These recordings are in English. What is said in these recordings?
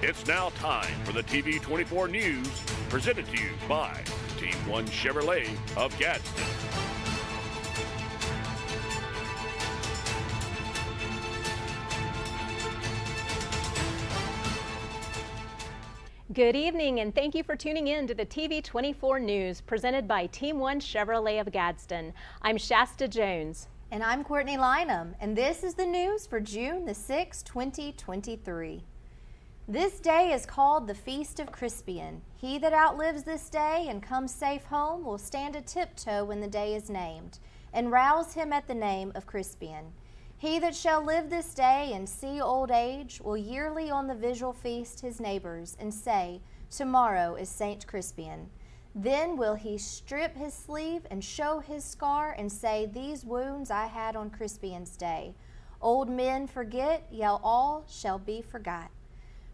It's now time for the TV24 News, presented to you by Team One Chevrolet of Gadsden. Good evening, and thank you for tuning in to the TV24 News, presented by Team One Chevrolet of Gadsden. I'm Shasta Jones. And I'm Courtney Lynham, and this is the news for June the 6th, 2023. This day is called the Feast of Crispian. He that outlives this day and comes safe home will stand a tiptoe when the day is named, and rouse him at the name of Crispian. He that shall live this day and see old age will yearly on the vigil feast his neighbors, and say, Tomorrow is Saint Crispian. Then will he strip his sleeve and show his scar, and say, These wounds I had on Crispian's day. Old men forget, yet all shall be forgot.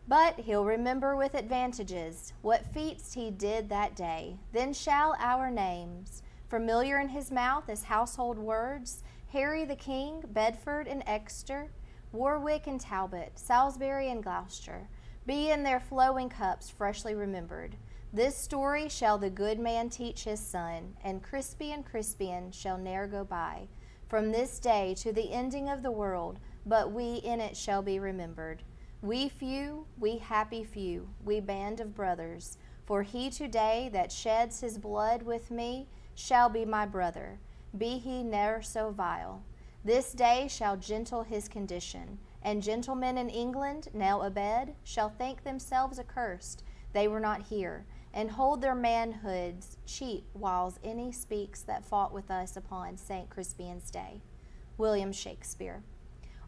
But he'll remember with advantages what feats he did that day. Then shall our names, familiar in his mouth as household words, Harry the King, Bedford and Exeter, Warwick and Talbot, Salisbury and Gloucester, be in their flowing cups freshly remembered. This story shall the good man teach his son, and Crispian shall ne'er go by, from this day to the ending of the world, but we in it shall be remembered. We few, we happy few, we band of brothers, for he today that sheds his blood with me shall be my brother, be he ne'er so vile. This day shall gentle his condition, and gentlemen in England, now abed, shall think themselves accursed they were not here, and hold their manhoods cheap whiles any speaks that fought with us upon St. Crispian's Day. William Shakespeare.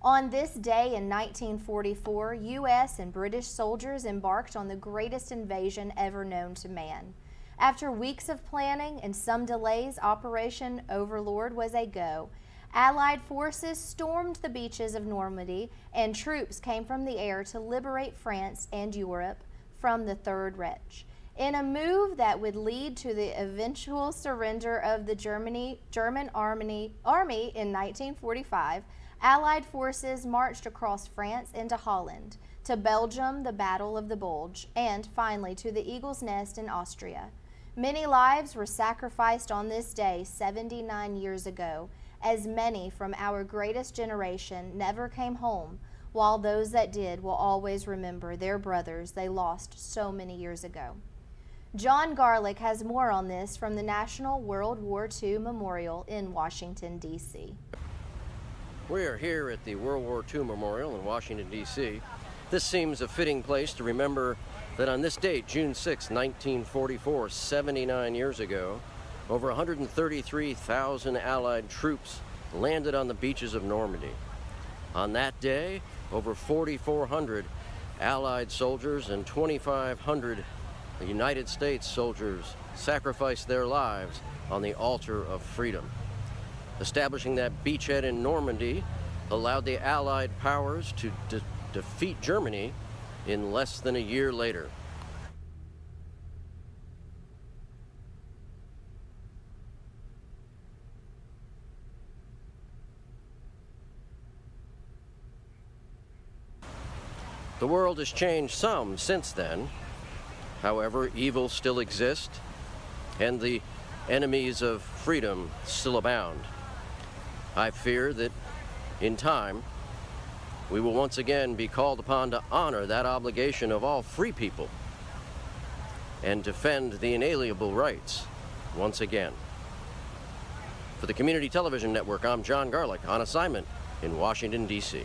On this day in 1944, U.S. and British soldiers embarked on the greatest invasion ever known to man. After weeks of planning and some delays, Operation Overlord was a go. Allied forces stormed the beaches of Normandy, and troops came from the air to liberate France and Europe from the Third Reich. In a move that would lead to the eventual surrender of the German army in 1945, Allied forces marched across France into Holland, to Belgium, the Battle of the Bulge, and finally to the Eagle's Nest in Austria. Many lives were sacrificed on this day 79 years ago, as many from our greatest generation never came home, while those that did will always remember their brothers they lost so many years ago. John Garlick has more on this from the National World War II Memorial in Washington, D.C. We are here at the World War II Memorial in Washington, D.C. This seems a fitting place to remember that on this date, June 6, 1944, 79 years ago, over 133,000 Allied troops landed on the beaches of Normandy. On that day, over 4,400 Allied soldiers and 2,500 United States soldiers sacrificed their lives on the altar of freedom. Establishing that beachhead in Normandy allowed the Allied powers to defeat Germany in less than a year later. The world has changed some since then. However, evil still exists, and the enemies of freedom still abound. I fear that in time, we will once again be called upon to honor that obligation of all free people and defend the inalienable rights once again. For the Community Television Network, I'm John Garlick, on assignment in Washington, D.C.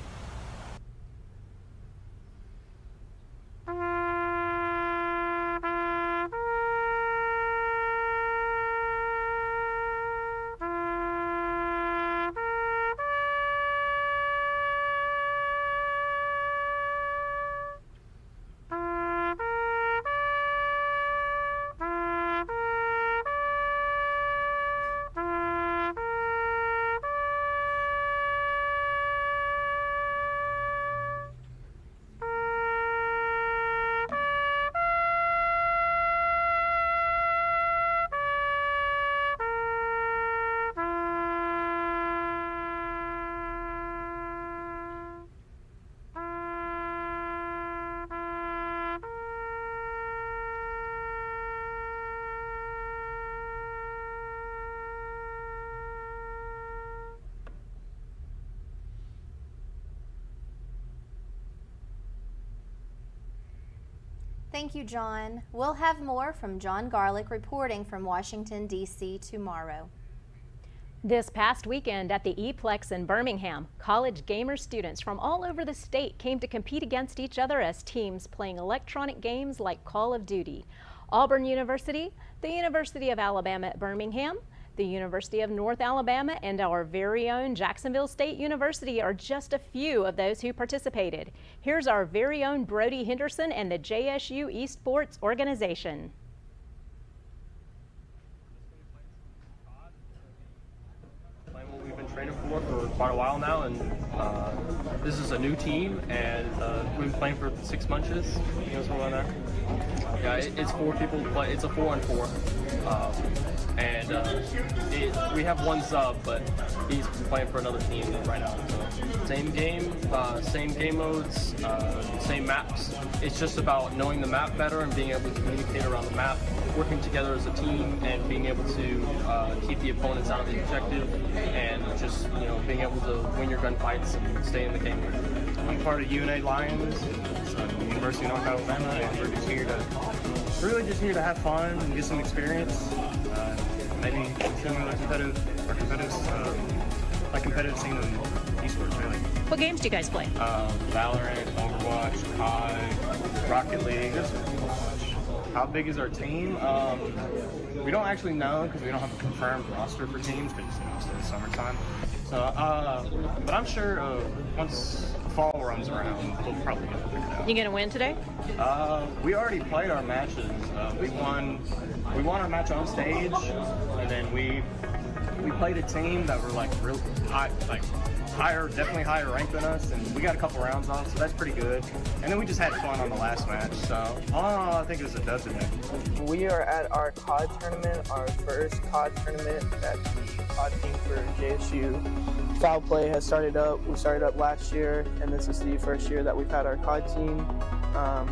Thank you, John. We'll have more from John Garlick reporting from Washington, D.C. tomorrow. This past weekend at the E-Plex in Birmingham, college gamer students from all over the state came to compete against each other as teams playing electronic games like Call of Duty. Auburn University, the University of Alabama at Birmingham, the University of North Alabama, and our very own Jacksonville State University are just a few of those who participated. Here's our very own Brody Henderson and the JSU Esports organization. We've been training for quite a while now, and this is a new team, and we've been playing for 6 months. You know, something like that. Yeah, it's 4 people play. It's a 4-on-4, and we have one sub, but he's playing for another team right now. So same game modes, same maps. It's just about knowing the map better and being able to communicate around the map, working together as a team, and being able to keep the opponents out of the objective, and just being able to win your gunfights and stay in the game. I'm part of UNA Lions, University of North Alabama, and we're just here to have fun and get some experience. Maybe similar competitive scene in esports, really. What games do you guys play? Valorant, Overwatch, COD, Rocket League. How big is our team? We don't actually know because we don't have a confirmed roster for teams because it's still summertime. So, but I'm sure once fall rolls around, we'll probably get it figured out. You gonna win today? We already played our matches. We won our match on stage, and then we played a team that were like real high, definitely higher ranked than us, and we got a couple rounds off, so that's pretty good. And then we just had fun on the last match, so I think it was a dub today. We are at our COD tournament, our first COD tournament that the COD team for JSU. Foul Play has started up. We started up last year, and this is the first year that we've had our COD team.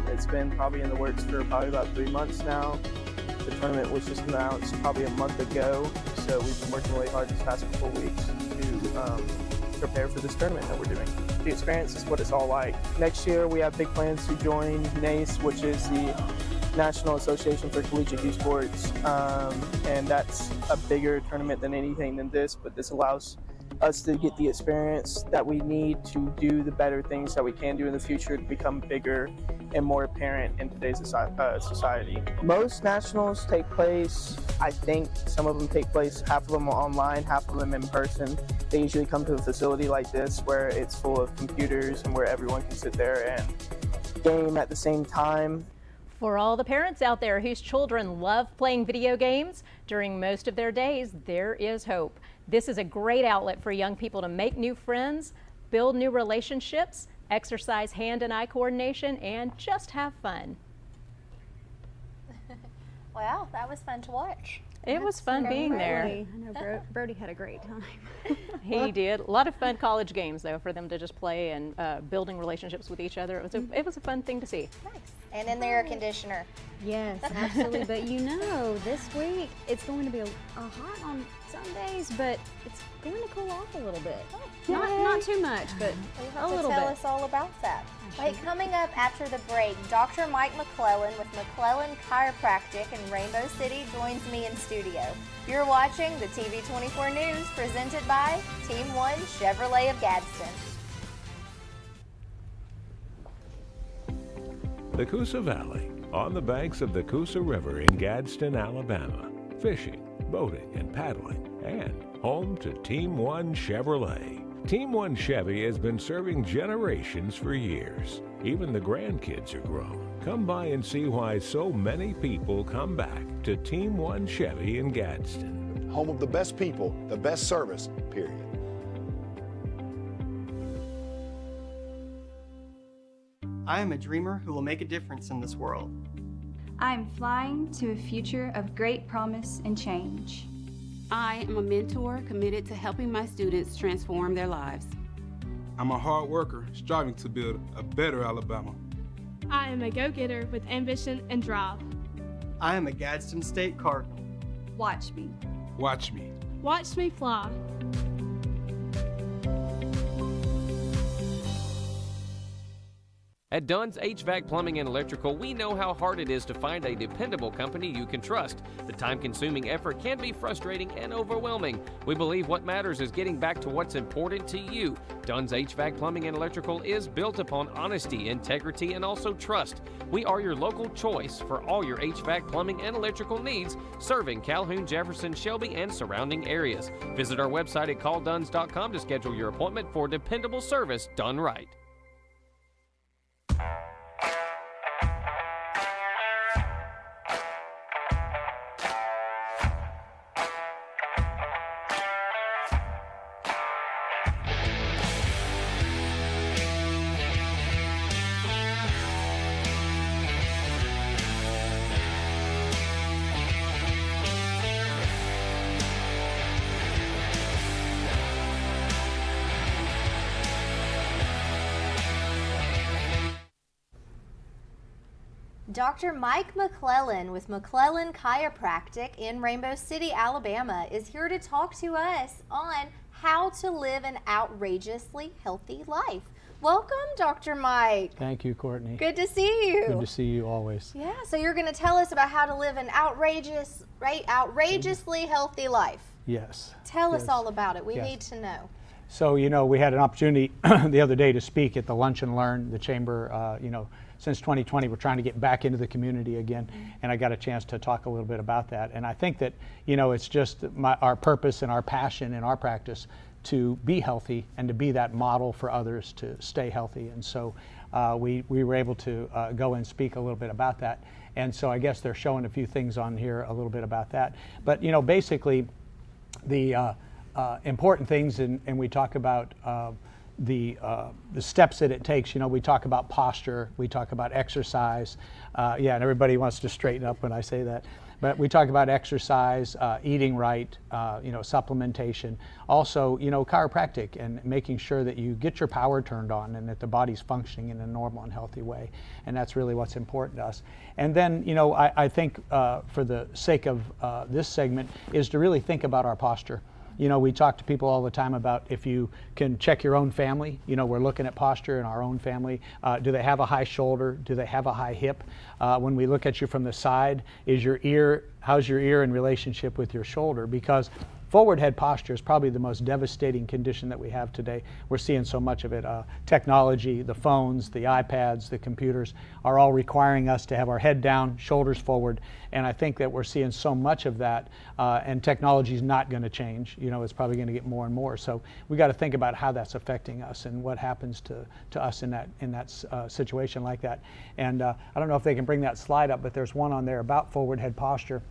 It's been probably in the works for probably about 3 months now. The tournament was just announced probably a month ago, so we've been working really hard these past couple of weeks to prepare for this tournament that we're doing. The experience is what it's all like. Next year we have big plans to join NACE, which is the National Association for Collegiate Esports, and that's a bigger tournament than anything than this, but this allows us to get the experience that we need to do the better things that we can do in the future to become bigger and more apparent in today's society. Most nationals take place, I think some of them take place, half of them are online, half of them in person. They usually come to a facility like this where it's full of computers and where everyone can sit there and game at the same time. For all the parents out there whose children love playing video games, during most of their days, there is hope. This is a great outlet for young people to make new friends, build new relationships, exercise hand and eye coordination, and just have fun. Wow, that was fun to watch. It was fun being there. I know Brody had a great time. He did. A lot of fun college games, though, for them to just play and building relationships with each other. It was a fun thing to see. Nice. And in the air conditioner. Yes, absolutely. But this week it's going to be a hot on some days, but it's going to cool off a little bit. Not too much, but You a have to little tell bit. us all about that. Wait, coming up after the break, Dr. Mike McClellan with McClellan Chiropractic in Rainbow City joins me in studio. You're watching the TV24 News presented by Team 1 Chevrolet of Gadsden. The Coosa Valley, on the banks of the Coosa River in Gadsden, Alabama. Fishing, boating, and paddling, and home to Team 1 Chevrolet. Team 1 Chevy has been serving generations for years. Even the grandkids are grown. Come by and see why so many people come back to Team 1 Chevy in Gadsden. Home of the best people, the best service, period. I am a dreamer who will make a difference in this world. I am flying to a future of great promise and change. I am a mentor committed to helping my students transform their lives. I'm a hard worker striving to build a better Alabama. I am a go-getter with ambition and drive. I am a Gadsden State Cardinal. Watch me. Watch me. Watch me fly. At Dunn's HVAC Plumbing and Electrical, we know how hard it is to find a dependable company you can trust. The time-consuming effort can be frustrating and overwhelming. We believe what matters is getting back to what's important to you. Dunn's HVAC Plumbing and Electrical is built upon honesty, integrity, and also trust. We are your local choice for all your HVAC plumbing and electrical needs, serving Calhoun, Jefferson, Shelby, and surrounding areas. Visit our website at callduns.com to schedule your appointment for dependable service done right. Dr. Mike McClellan with McClellan Chiropractic in Rainbow City, Alabama, is here to talk to us on how to live an outrageously healthy life. Welcome, Dr. Mike. Thank you, Courtney. Good to see you. Good to see you always. Yeah, so you're going to tell us about how to live an outrageously healthy life. Yes. Tell us all about it. We Yes. need to know. So, we had an opportunity the other day to speak at the Lunch and Learn, the chamber, since 2020, we're trying to get back into the community again, and I got a chance to talk a little bit about that. And I think that, it's just our purpose and our passion in our practice to be healthy and to be that model for others to stay healthy. And so we were able to go and speak a little bit about that. And so I guess they're showing a few things on here a little bit about that. But, basically the important things, and we talk about the steps that it takes. We talk about posture, we talk about exercise, and everybody wants to straighten up when I say that. But we talk about exercise, eating right, supplementation, also, chiropractic, and making sure that you get your power turned on and that the body's functioning in a normal and healthy way. And that's really what's important to us. And then, I think for the sake of this segment is to really think about our posture. We talk to people all the time about if you can check your own family. We're looking at posture in our own family. Do they have a high shoulder? Do they have a high hip? When we look at you from the side, how's your ear in relationship with your shoulder? Because forward head posture is probably the most devastating condition that we have today. We're seeing so much of it. Technology, the phones, the iPads, the computers are all requiring us to have our head down, shoulders forward. And I think that we're seeing so much of that, and technology is not going to change. It's probably going to get more and more. So we got to think about how that's affecting us and what happens to us in that situation like that. And I don't know if they can bring that slide up, but there's one on there about forward head posture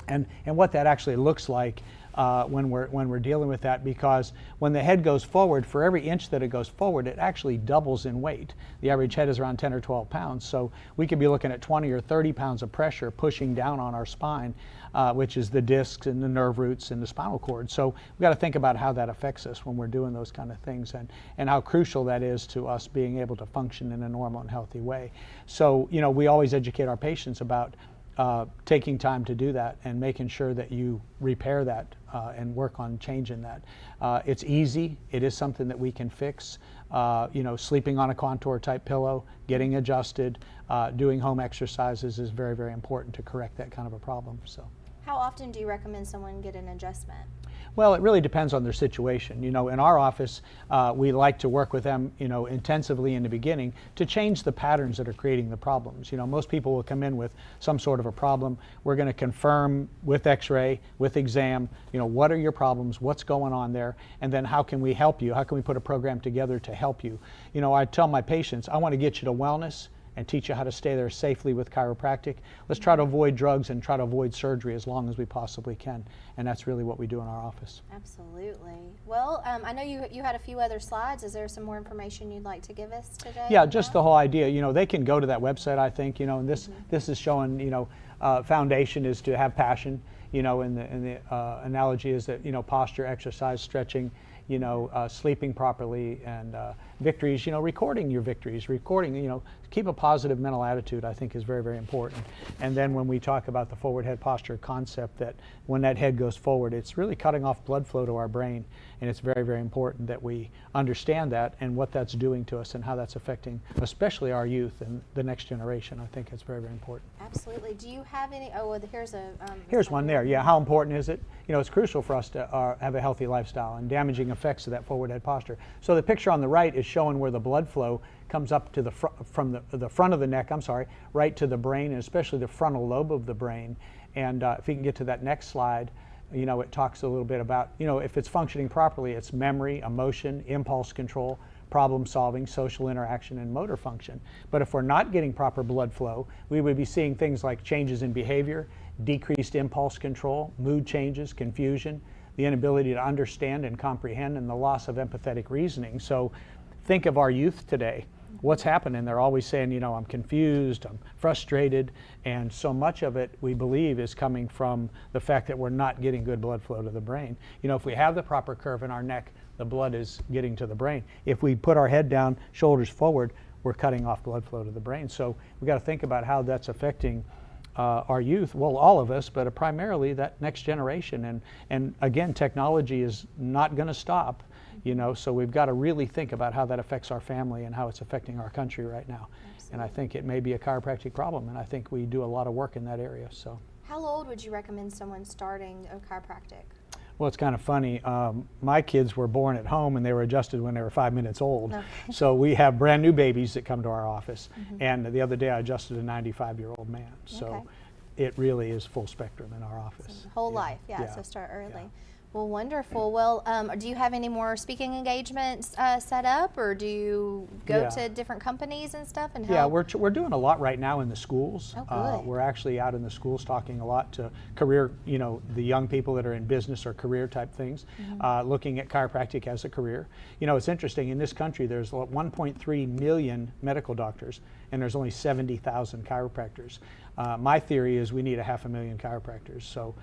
and what that actually looks like when we're dealing with that, because when the head goes forward, for every inch that it goes forward, it actually doubles in weight. The average head is around 10 or 12 pounds, so we could be looking at 20 or 30 pounds of pressure pushing down on our spine, which is the discs and the nerve roots and the spinal cord. So we've got to think about how that affects us when we're doing those kind of things, and how crucial that is to us being able to function in a normal and healthy way. So, we always educate our patients about taking time to do that and making sure that you repair that and work on changing that. It's easy. It is something that we can fix. Sleeping on a contour type pillow, getting adjusted, doing home exercises is very, very important to correct that kind of a problem. So, how often do you recommend someone get an adjustment? Well, it really depends on their situation. In our office, we like to work with them, intensively in the beginning to change the patterns that are creating the problems. Most people will come in with some sort of a problem. We're going to confirm with x-ray, with exam, what are your problems, what's going on there, and then how can we help you? How can we put a program together to help you? I tell my patients, I want to get you to wellness and teach you how to stay there safely with chiropractic. Let's try to avoid drugs and try to avoid surgery as long as we possibly can. And that's really what we do in our office. Absolutely. Well, I know you had a few other slides. Is there some more information you'd like to give us today? Yeah, just the whole idea. They can go to that website, I think, and this is showing, foundation is to have passion, and the analogy is that, posture, exercise, stretching, sleeping properly, and victories, recording your victories, keep a positive mental attitude, I think is very, very important. And then when we talk about the forward head posture concept, that when that head goes forward, it's really cutting off blood flow to our brain. And it's very, very important that we understand that and what that's doing to us and how that's affecting especially our youth and the next generation. I think it's very, very important. Absolutely. Do you have any, here's one there. Yeah, how important is it? It's crucial for us to have a healthy lifestyle and damaging effects of that forward head posture. So the picture on the right is showing where the blood flow comes up to from the front of the neck, right to the brain, and especially the frontal lobe of the brain. And if you can get to that next slide, it talks a little bit about, if it's functioning properly, it's memory, emotion, impulse control, problem solving, social interaction, and motor function. But if we're not getting proper blood flow, we would be seeing things like changes in behavior, decreased impulse control, mood changes, confusion, the inability to understand and comprehend, and the loss of empathetic reasoning. So think of our youth today. What's happening? They're always saying, I'm confused, I'm frustrated, and so much of it, we believe, is coming from the fact that we're not getting good blood flow to the brain. If we have the proper curve in our neck, the blood is getting to the brain. If we put our head down, shoulders forward, we're cutting off blood flow to the brain. So we've got to think about how that's affecting our youth, well, all of us, but primarily that next generation. And again, technology is not going to stop. So we've got to really think about how that affects our family and how it's affecting our country right now. Absolutely. And I think it may be a chiropractic problem, and I think we do a lot of work in that area. So, how old would you recommend someone starting a chiropractic? Well, it's kind of funny. My kids were born at home and they were adjusted when they were 5 minutes old. Okay. So we have brand new babies that come to our office. And the other day I adjusted a 95-year-old man. So it really is full spectrum in our office. So whole life, so start early. Yeah. Well, wonderful. Well, do you have any more speaking engagements set up, or do you go to different companies and stuff and help? Yeah, we're doing a lot right now in the schools. Oh, good. We're actually out in the schools talking a lot to career, the young people that are in business or career type things, looking at chiropractic as a career. It's interesting, in this country there's 1.3 million medical doctors and there's only 70,000 chiropractors. My theory is we need 500,000 chiropractors. So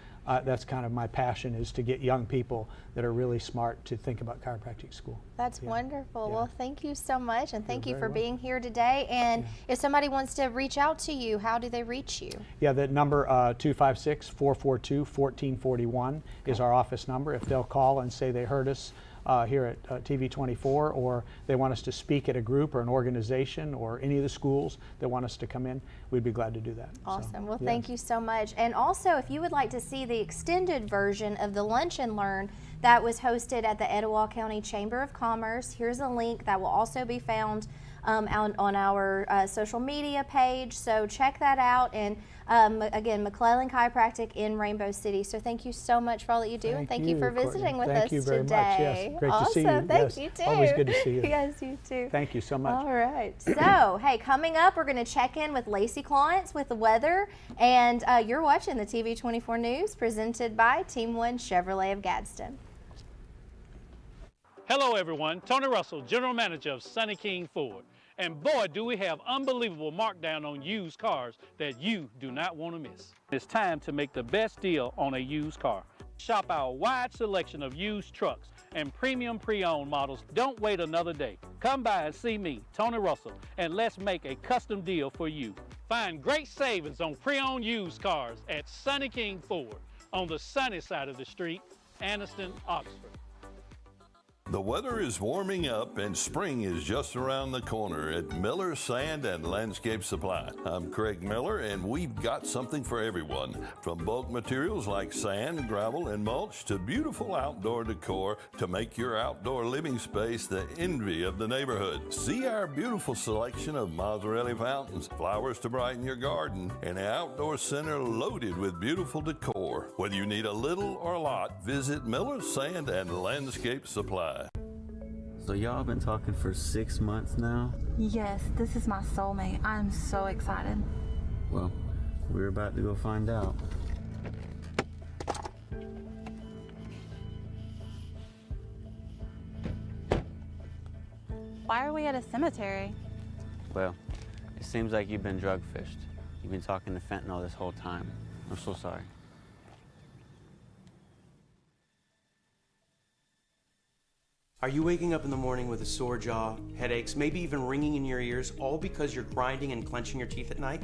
that's kind of my passion, is to get young people that are really smart to think about chiropractic school. That's wonderful. Yeah. Well, thank you so much, and thank you for being here today. And if somebody wants to reach out to you, how do they reach you? Yeah, the number 256-442-1441 is our office number. If they'll call and say they heard us here at TV24, or they want us to speak at a group or an organization or any of the schools that want us to come in, we'd be glad to do that. Awesome. So, well, thank you so much. And also, if you would like to see the extended version of the Lunch and Learn that was hosted at the Etowah County Chamber of Commerce, here's a link that will also be found on our social media page. So check that out. And again, McClellan Chiropractic in Rainbow City. So thank you so much for all that you do. Thank you for visiting with us today. Thank you very much. Yes, great to see you. Thank you too. Always good to see you. Yes, you too. Thank you so much. All right. So, hey, coming up, we're going to check in with Lacey Clance with the weather. And you're watching the TV24 News presented by Team One Chevrolet of Gadsden. Hello everyone, Tony Russell, General Manager of Sonny King Ford. And boy, do we have unbelievable markdown on used cars that you do not want to miss. It's time to make the best deal on a used car. Shop our wide selection of used trucks and premium pre-owned models. Don't wait another day. Come by and see me, Tony Russell, and let's make a custom deal for you. Find great savings on pre-owned used cars at Sonny King Ford on the sunny side of the street, Anniston, Oxford. The weather is warming up and spring is just around the corner at Miller Sand and Landscape Supply. I'm Craig Miller, and we've got something for everyone. From bulk materials like sand, gravel, and mulch to beautiful outdoor decor to make your outdoor living space the envy of the neighborhood. See our beautiful selection of Mazzarelli fountains, flowers to brighten your garden, and an outdoor center loaded with beautiful decor. Whether you need a little or a lot, visit Miller Sand and Landscape Supply. So y'all been talking for 6 months now? Yes, this is my soulmate. I'm so excited. Well, we're about to go find out. Why are we at a cemetery? Well, it seems like you've been drug fished. You've been talking to fentanyl this whole time. I'm so sorry. Are you waking up in the morning with a sore jaw, headaches, maybe even ringing in your ears, all because you're grinding and clenching your teeth at night?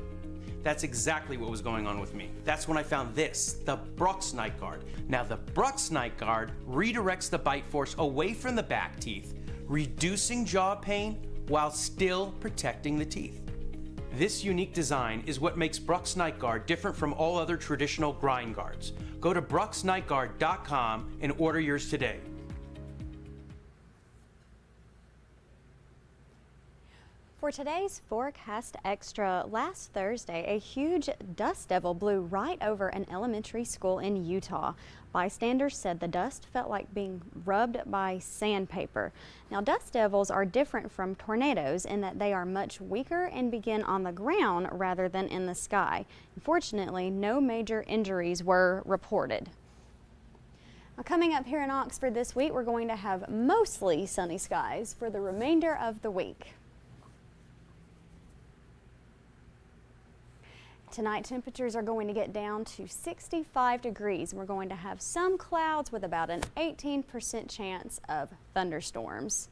That's exactly what was going on with me. That's when I found this, the Brux Night Guard. Now the Brux Night Guard redirects the bite force away from the back teeth, reducing jaw pain while still protecting the teeth. This unique design is what makes Brux Night Guard different from all other traditional grind guards. Go to bruxnightguard.com and order yours today. For today's Forecast Extra, last Thursday, a huge dust devil blew right over an elementary school in Utah. Bystanders said the dust felt like being rubbed by sandpaper. Now, dust devils are different from tornadoes in that they are much weaker and begin on the ground rather than in the sky. Unfortunately, no major injuries were reported. Now, coming up here in Oxford this week, we're going to have mostly sunny skies for the remainder of the week. Tonight, temperatures are going to get down to 65 degrees. We're going to have some clouds with about an 18% chance of thunderstorms.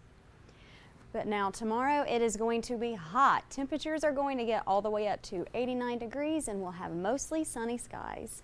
But now tomorrow, it is going to be hot. Temperatures are going to get all the way up to 89 degrees and we'll have mostly sunny skies.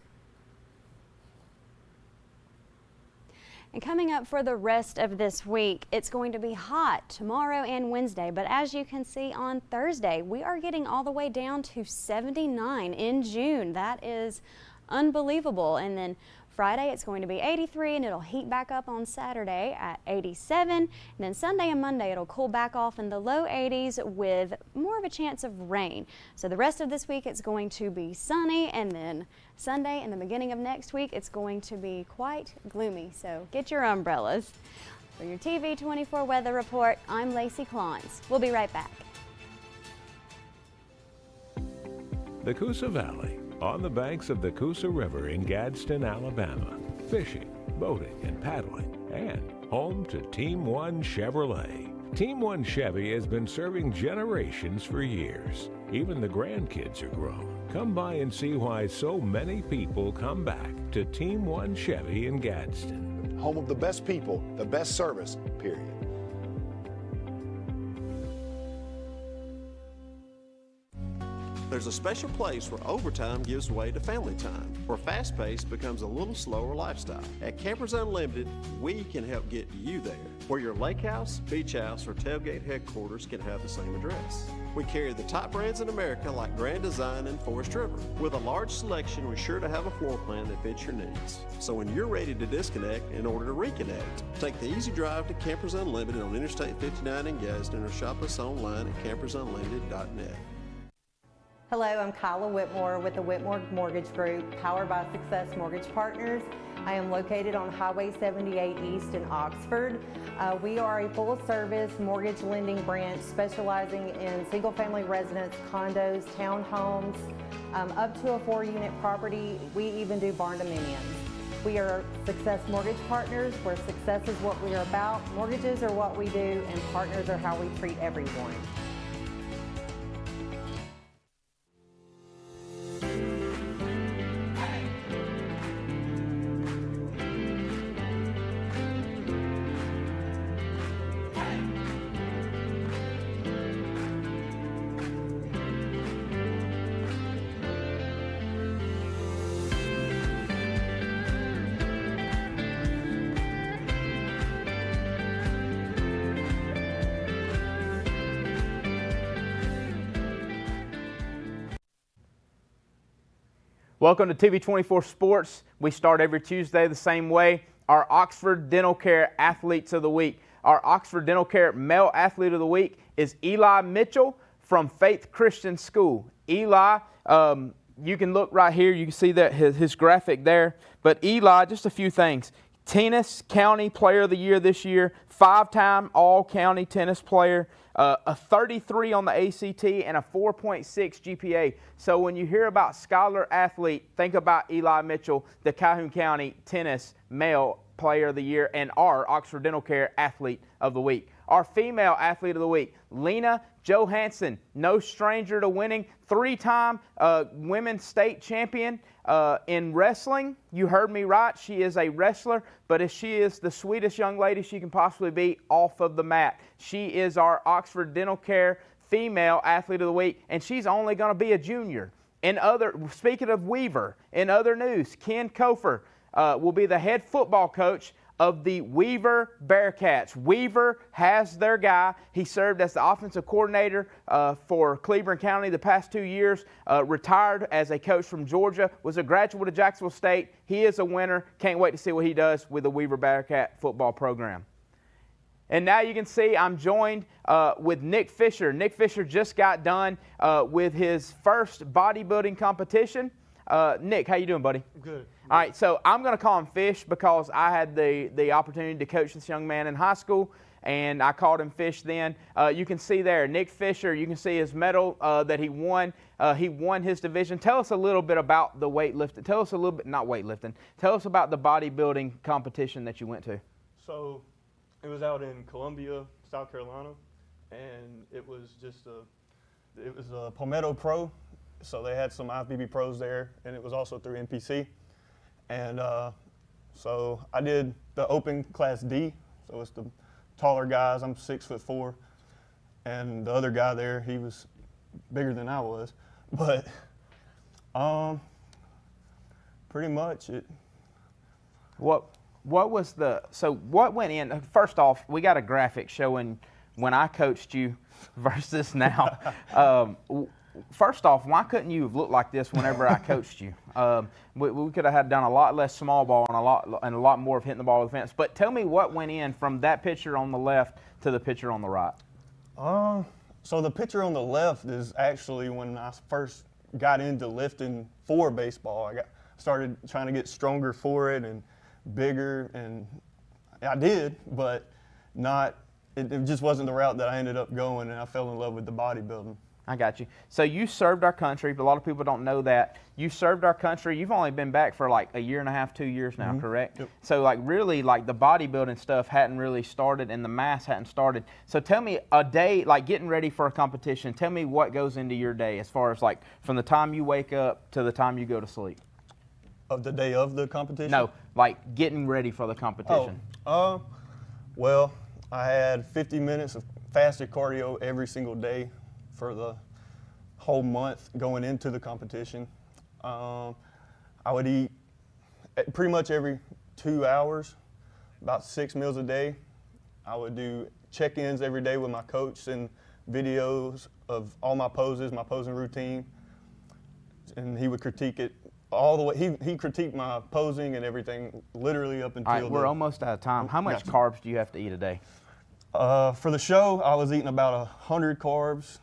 And coming up for the rest of this week, it's going to be hot tomorrow and Wednesday. But as you can see on Thursday, we are getting all the way down to 79 in June. That is unbelievable. And then Friday, it's going to be 83 and it'll heat back up on Saturday at 87. And then Sunday and Monday, it'll cool back off in the low 80s with more of a chance of rain. So the rest of this week, it's going to be sunny, and then Sunday and the beginning of next week, it's going to be quite gloomy. So get your umbrellas. For your TV 24 weather report, I'm Lacey Clons. We'll be right back. The Coosa Valley, on the banks of the Coosa River in Gadsden, Alabama. Fishing, boating, and paddling, and home to Team One Chevrolet. Team One Chevy has been serving generations for years. Even the grandkids are grown. Come by and see why so many people come back to Team One Chevy in Gadsden. Home of the best people, the best service, period. There's a special place where overtime gives way to family time, where fast pace becomes a little slower lifestyle. At Campers Unlimited, we can help get you there, where your lake house, beach house, or tailgate headquarters can have the same address. We carry the top brands in America like Grand Design and Forest River. With a large selection, we're sure to have a floor plan that fits your needs. So when you're ready to disconnect in order to reconnect, take the easy drive to Campers Unlimited on Interstate 59 in Gadsden, or shop us online at campersunlimited.net. Hello, I'm Kyla Whitmore with the Whitmore Mortgage Group, powered by Success Mortgage Partners. I am located on Highway 78 East in Oxford. We are a full-service mortgage lending branch specializing in single-family residence, condos, townhomes, up to a 4-unit property. We even do barn dominiums. We are Success Mortgage Partners, where success is what we are about, mortgages are what we do, and partners are how we treat everyone. Welcome to TV24 Sports. We start every Tuesday the same way. Our Oxford Dental Care Athletes of the Week. Our Oxford Dental Care Male Athlete of the Week is Eli Mitchell from Faith Christian School. Eli, you can look right here. You can see that his graphic there. But Eli, just a few things. Tennis County Player of the Year this year, 5-time All-County tennis player, a 33 on the ACT, and a 4.6 GPA. So when you hear about scholar athlete, think about Eli Mitchell, the Calhoun County Tennis Male Player of the Year, and our Oxford Dental Care Athlete of the Week. our female athlete of the week, Lena Johansson, no stranger to winning, 3-time women's state champion in wrestling. You heard me right. She is a wrestler, but she is the sweetest young lady she can possibly be off of the mat. She is our Oxford Dental Care female athlete of the week, and she's only going to be a junior. Speaking of Weaver, in other news, Ken Kofer will be the head football coach of the Weaver Bearcats. Weaver has their guy. He served as the offensive coordinator for Cleveland County the past 2 years, retired as a coach from Georgia, was a graduate of Jacksonville State. He is a winner. Can't wait to see what he does with the Weaver Bearcat football program. And now you can see I'm joined with Nick Fisher. Nick Fisher just got done with his first bodybuilding competition. Nick, how you doing, buddy? Good. All right, so I'm going to call him Fish because I had the opportunity to coach this young man in high school, and I called him Fish then. You can see there, Nick Fisher, you can see his medal that he won. He won his division. Tell us a little bit about the weightlifting. Tell us a little bit, not weightlifting, tell us about the bodybuilding competition that you went to. So it was out in Columbia, South Carolina, and it was just a Palmetto Pro. So they had some IFBB pros there, and it was also through NPC. And so I did the open class D, so it's the taller guys. I'm 6'4", and the other guy there, he was bigger than I was. But pretty much it. What went in? First off, we got a graphic showing when I coached you versus now. First off, why couldn't you have looked like this whenever I coached you? We could have done a lot less small ball and a lot more of hitting the ball with the fence. But tell me what went in from that picture on the left to the picture on the right. So the picture on the left is actually when I first got into lifting for baseball. I started trying to get stronger for it and bigger, and I did, but it just wasn't the route that I ended up going, and I fell in love with the bodybuilding. I got you. So you served our country, but a lot of people don't know that. You served our country. You've only been back for like 1.5 years, 2 years now, correct? Yep. So like really like the bodybuilding stuff hadn't really started and the mass hadn't started. So tell me a day, like getting ready for a competition, tell me what goes into your day as far as like from the time you wake up to the time you go to sleep. Of the day of the competition? No, like getting ready for the competition. Well, I had 50 minutes of fasted cardio every single day for the whole month going into the competition. I would eat pretty much every 2 hours, about 6 meals a day. I would do check-ins every day with my coach and videos of all my poses, my posing routine, and he would critique it all the way. He critiqued my posing and everything literally up until. All right, we're almost out of time. How much carbs do you have to eat a day? For the show, I was eating about 100 carbs.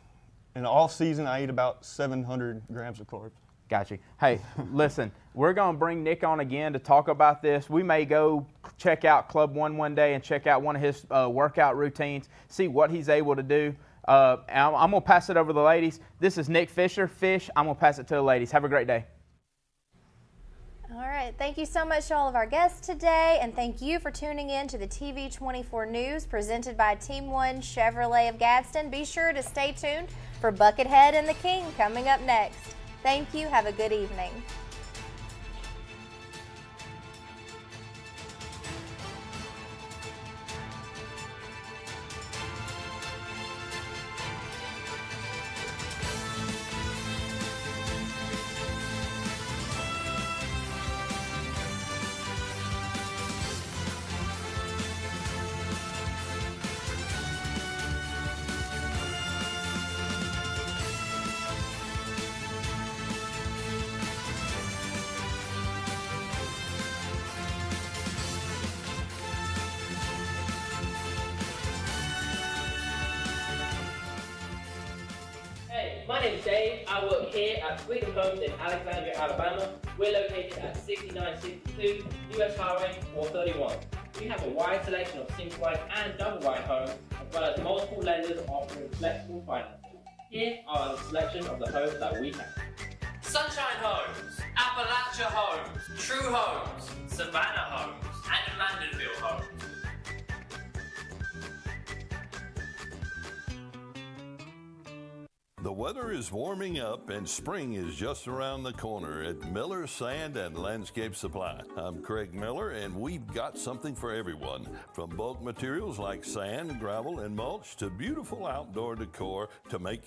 In the off season, I eat about 700 grams of carbs. Got you. Hey, listen, we're going to bring Nick on again to talk about this. We may go check out Club one day and check out one of his workout routines, see what he's able to do. I'm going to pass it over to the ladies. This is Nick Fisher. Fish, I'm going to pass it to the ladies. Have a great day. All right, thank you so much to all of our guests today, and thank you for tuning in to the TV24 News presented by Team One Chevrolet of Gadsden. Be sure to stay tuned for Buckethead and the King coming up next. Thank you. Have a good evening. My name is Dave. I work here at Freedom Homes in Alexandria, Alabama. We're located at 6962 US Highway 431. We have a wide selection of single-wide and double-wide homes, as well as multiple lenders offering flexible financing. Here are a selection of the homes that we have. Sunshine Homes, Appalachia Homes, True Homes, Savannah Homes, and Mandeville Homes. The weather is warming up and spring is just around the corner at Miller Sand and Landscape Supply. I'm Craig Miller, and we've got something for everyone. From bulk materials like sand, gravel, and mulch to beautiful outdoor decor to make your